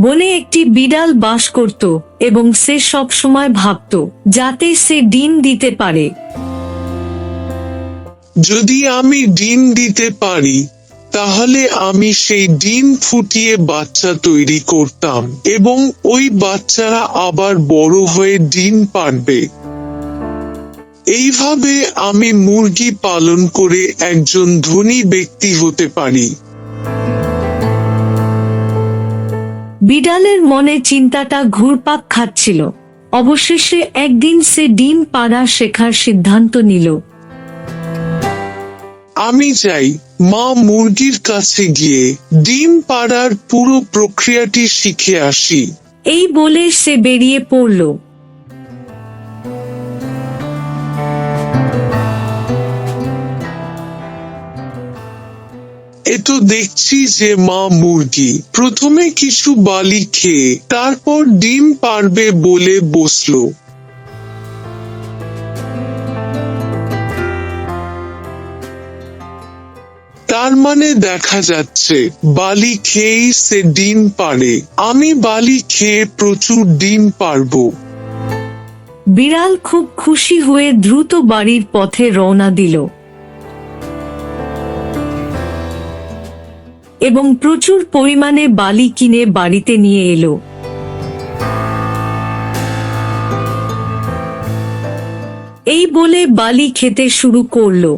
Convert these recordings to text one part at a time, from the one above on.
বনে একটি বিড়াল বাস করত এবং সে সব সময় ভাবত যাতে সে ডিম দিতে পারে। যদি আমি ডিম দিতে পারি তাহলে আমি সেই ডিম ফুটিয়ে বাচ্চা তৈরি করতাম এবং ওই বাচ্চারা আবার বড় হয়ে ডিম পাড়বে। এইভাবে আমি মুরগি পালন করে একজন ধনী ব্যক্তি হতে পারি। বিড়ালের মনে চিন্তাটা ঘুরপাক খাচ্ছিল। অবশেষে একদিন সে ডিম পাড়া শেখার সিদ্ধান্ত নিল। আমি চাই মা মুরগির কাছে গিয়ে ডিম পাড়ার পুরো প্রক্রিয়াটি শিখে আসি। এই বলে সে বেরিয়ে পড়ল। এতো দেখছি যে মা মুরগি প্রথমে কিছু বালি খেয়ে তারপর ডিম পারবে বলে বসলো। তার মানে দেখা যাচ্ছে বালি খেয়েই সে ডিম পারে। আমি বালি খেয়ে প্রচুর ডিম পারবো। বিড়াল খুব খুশি হয়ে দ্রুত বাড়ির পথে রওনা দিল এবং প্রচুর পরিমাণে বালি কিনে বাড়িতে নিয়ে এলো। এই বলে বালি খেতে শুরু করলো।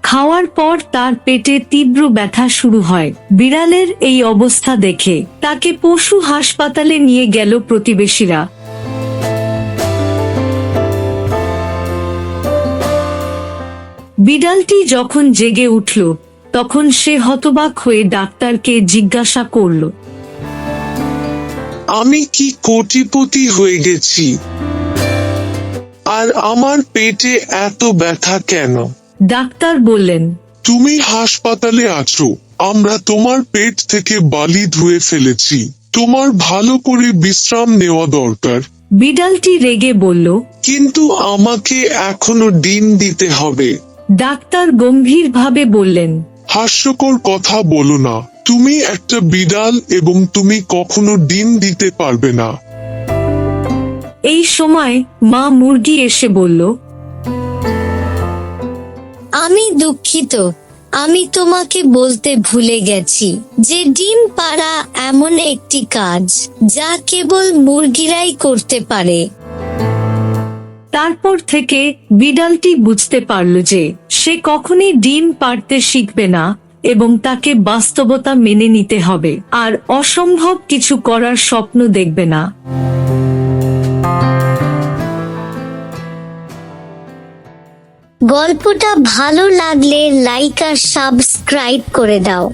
খাওয়ার পর তার পেটে তীব্র ব্যথা শুরু হয়। বিড়ালের এই অবস্থা দেখে তাকে পশু হাসপাতালে নিয়ে গেল প্রতিবেশীরা। বিড়ালটি যখন জেগে উঠল তখন সে হতবাক হয়ে ডাক্তারকে জিজ্ঞাসা করল, আমি কি কোটিপতি হয়ে গেছি? আর আমার পেটে এত ব্যথা কেন? ডাক্তার বললেন, তুমি হাসপাতালে আছো। আমরা তোমার পেট থেকে বালি ধুয়ে ফেলেছি। তোমার ভালো করে বিশ্রাম নেওয়া দরকার। বিড়ালটি রেগে বলল, কিন্তু আমাকে এখনো ডিম দিতে হবে। ডাক্তার গম্ভীরভাবে বললেন, হাস্যকর কথা বলো না। তুমি একটা বিড়াল এবং তুমি কখনো ডিম দিতে পারবে না। এই সময় মা মুরগি এসে বলল, আমি দুঃখিত, আমি তোমাকে বলতে ভুলে গেছি যে ডিম পাড়া এমন একটি কাজ যা কেবল মুরগিরাই করতে পারে। তারপর থেকে বিড়ালটি বুঝতে পারল যে সে কখনই ডিম পাড়তে শিখবে না এবং তাকে বাস্তবতা মেনে নিতে হবে আর অসম্ভব কিছু করার স্বপ্ন দেখবে না। গল্পটা ভালো লাগলে লাইক আর সাবস্ক্রাইব করে দাও।